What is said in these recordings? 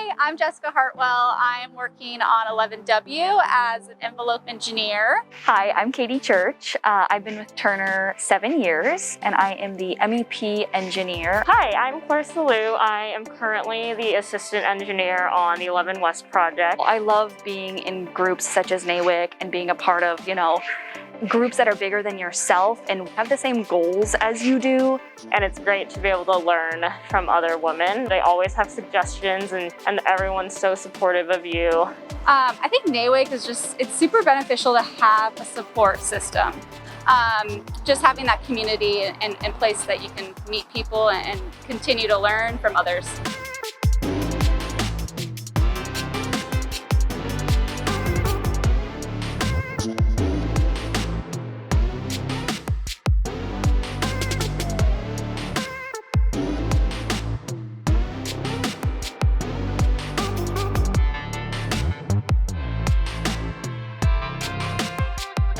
Hi, I'm Jessica Hartwell. I'm working on 11W as an envelope engineer. Hi, I'm Katie Church. I've been with Turner 7 years and I am the MEP engineer. Hi, I'm Clarissa Lou. I am currently the assistant engineer on the 11 West project. I love being in groups such as NAWIC and being a part of, groups that are bigger than yourself and have the same goals as you do. And it's great to be able to learn from other women. They always have suggestions and everyone's so supportive of you. I think NAWIC is it's super beneficial to have a support system. Just having that community and place that you can meet people and continue to learn from others.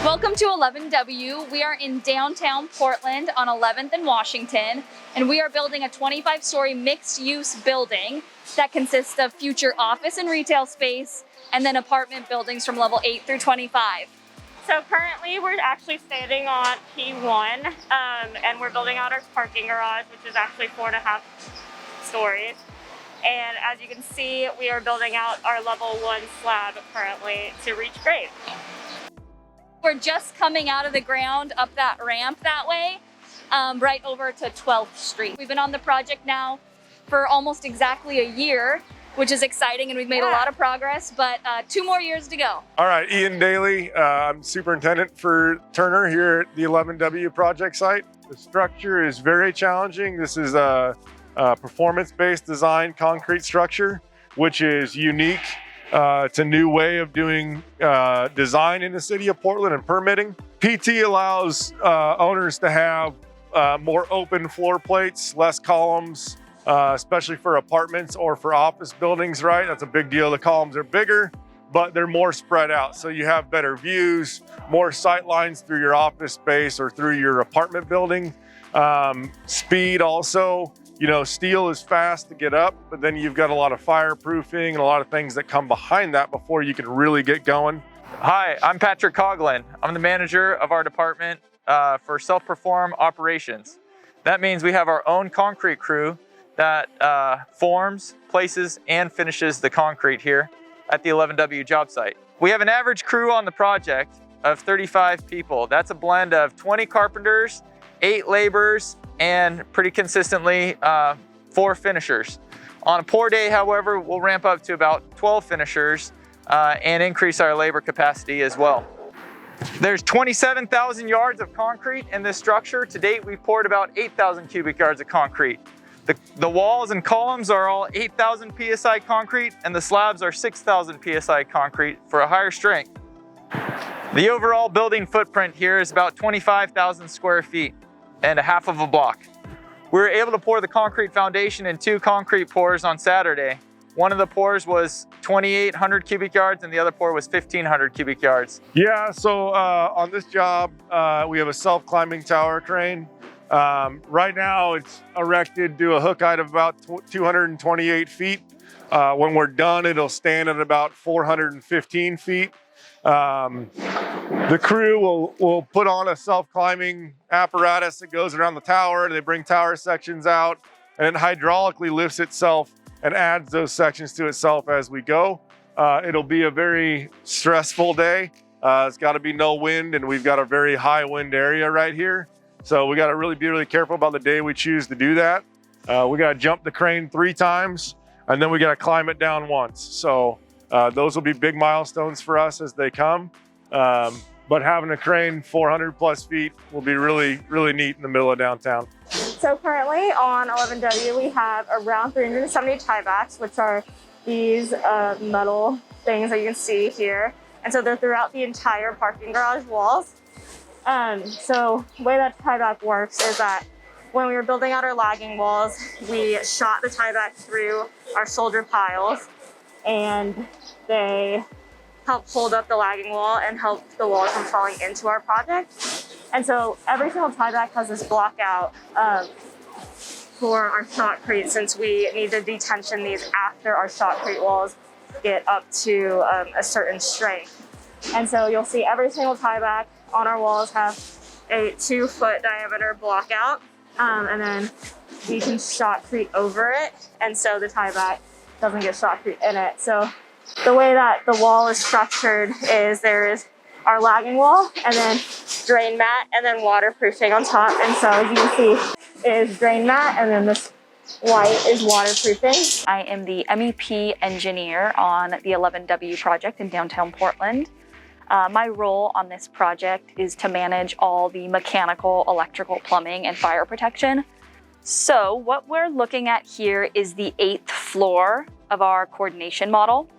Welcome to 11W. We are in downtown Portland on 11th and Washington, and we are building a 25-story mixed-use building that consists of future office and retail space, and then apartment buildings from level 8 through 25. So currently we're actually standing on P1, and we're building out our parking garage, which is actually 4.5 stories. And as you can see, we are building out our level 1 slab currently to reach grade. We're just coming out of the ground up that ramp that way, right over to 12th Street. We've been on the project now for almost exactly a year, which is exciting, and we've made a lot of progress, but 2 more years to go. All right, Ian Daly, I'm superintendent for Turner here at the 11W project site. The structure is very challenging. This is a performance-based design concrete structure, which is unique. It's a new way of doing design in the city of Portland and permitting. PT allows owners to have more open floor plates, less columns, especially for apartments or for office buildings, right? That's a big deal. The columns are bigger, but they're more spread out. So you have better views, more sight lines through your office space or through your apartment building. Speed also. Steel is fast to get up, but then you've got a lot of fireproofing and a lot of things that come behind that before you can really get going. Hi, I'm Patrick Coughlin. I'm the manager of our department for self-perform operations. That means we have our own concrete crew that forms, places, and finishes the concrete here at the 11W job site. We have an average crew on the project of 35 people. That's a blend of 20 carpenters, 8 laborers, and pretty consistently 4 finishers. On a poor day, however, we'll ramp up to about 12 finishers and increase our labor capacity as well. There's 27,000 yards of concrete in this structure. To date, we've poured about 8,000 cubic yards of concrete. The walls and columns are all 8,000 PSI concrete, and the slabs are 6,000 PSI concrete for a higher strength. The overall building footprint here is about 25,000 square feet and a half of a block. We were able to pour the concrete foundation in 2 concrete pours on Saturday. One of the pours was 2,800 cubic yards and the other pour was 1,500 cubic yards. Yeah, so on this job, we have a self-climbing tower crane. Right now it's erected to a hook height of about 228 feet. When we're done, it'll stand at about 415 feet. The crew will put on a self-climbing apparatus that goes around the tower. They bring tower sections out and it hydraulically lifts itself and adds those sections to itself as we go. It'll be a very stressful day. It's got to be no wind, and we've got a very high wind area right here. So we got to really be really careful about the day we choose to do that. We got to jump the crane 3 times and then we got to climb it down once. So those will be big milestones for us as they come. But having a crane 400 plus feet will be really, really neat in the middle of downtown. So currently on 11W, we have around 370 tiebacks, which are these metal things that you can see here. And so they're throughout the entire parking garage walls. So the way that tieback works is that when we were building out our lagging walls, we shot the tieback through our shoulder piles, and they help hold up the lagging wall and help the wall from falling into our project. And so every single tieback has this block out for our shotcrete, since we need to detension these after our shotcrete walls get up to a certain strength. And so you'll see every single tie back on our walls have a 2-foot diameter block out, and then you can shotcrete over it, and so the tie back doesn't get shotcrete in it. So the way that the wall is structured is there is our lagging wall, and then drain mat, and then waterproofing on top. And so as you can see is drain mat, and then this white is waterproofing. I am the MEP engineer on the 11W project in downtown Portland. My role on this project is to manage all the mechanical, electrical, plumbing, and fire protection. So what we're looking at here is the 8th floor of our coordination model.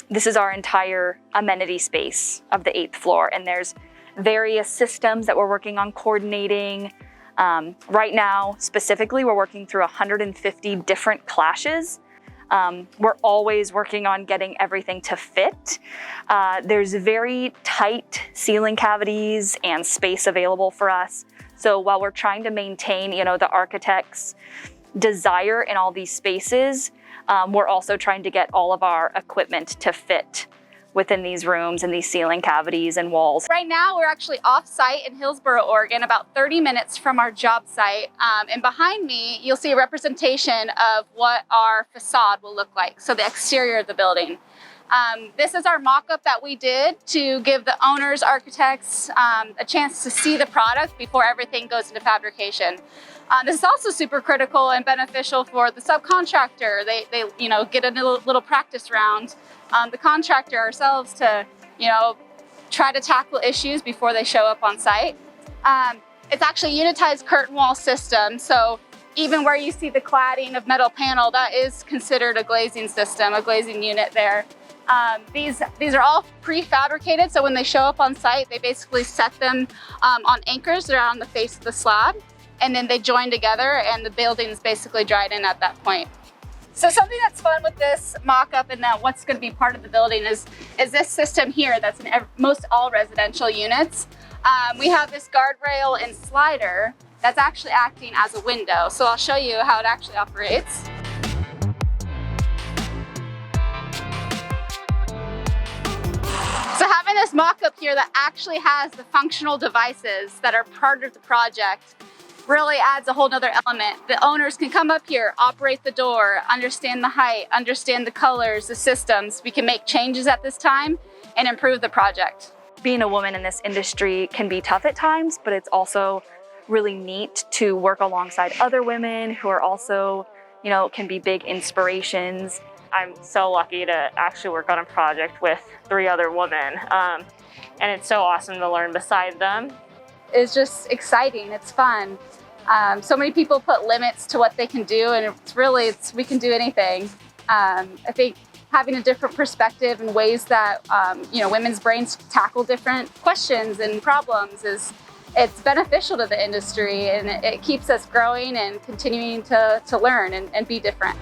This is our entire amenity space of the 8th floor, and there's various systems that we're working on coordinating. Right now, specifically, we're working through 150 different clashes. We're always working on getting everything to fit. There's very tight ceiling cavities and space available for us. So while we're trying to maintain, the architect's desire in all these spaces, we're also trying to get all of our equipment to fit within these rooms and these ceiling cavities and walls. Right now, we're actually off-site in Hillsboro, Oregon, about 30 minutes from our job site. And behind me, you'll see a representation of what our facade will look like, so the exterior of the building. This is our mock-up that we did to give the owners, architects, a chance to see the product before everything goes into fabrication. This is also super critical and beneficial for the subcontractor. They get a little practice round. The contractor ourselves to, try to tackle issues before they show up on site. It's actually a unitized curtain wall system. So even where you see the cladding of metal panel, that is considered a glazing system, a glazing unit there. These are all prefabricated. So when they show up on site, they basically set them on anchors that are on the face of the slab, and then they join together and the building is basically dried in at that point. So something that's fun with this mock-up and that what's going to be part of the building is this system here that's in most all residential units. We have this guardrail and slider that's actually acting as a window. So I'll show you how it actually operates. So having this mock-up here that actually has the functional devices that are part of the project really adds a whole nother element. The owners can come up here, operate the door, understand the height, understand the colors, the systems. We can make changes at this time and improve the project. Being a woman in this industry can be tough at times, but it's also really neat to work alongside other women who are also, can be big inspirations. I'm so lucky to actually work on a project with 3 other women, and it's so awesome to learn beside them. It's just exciting, it's fun. So many people put limits to what they can do, and we can do anything. I think having a different perspective and ways that women's brains tackle different questions and problems it's beneficial to the industry, and it keeps us growing and continuing to learn and be different.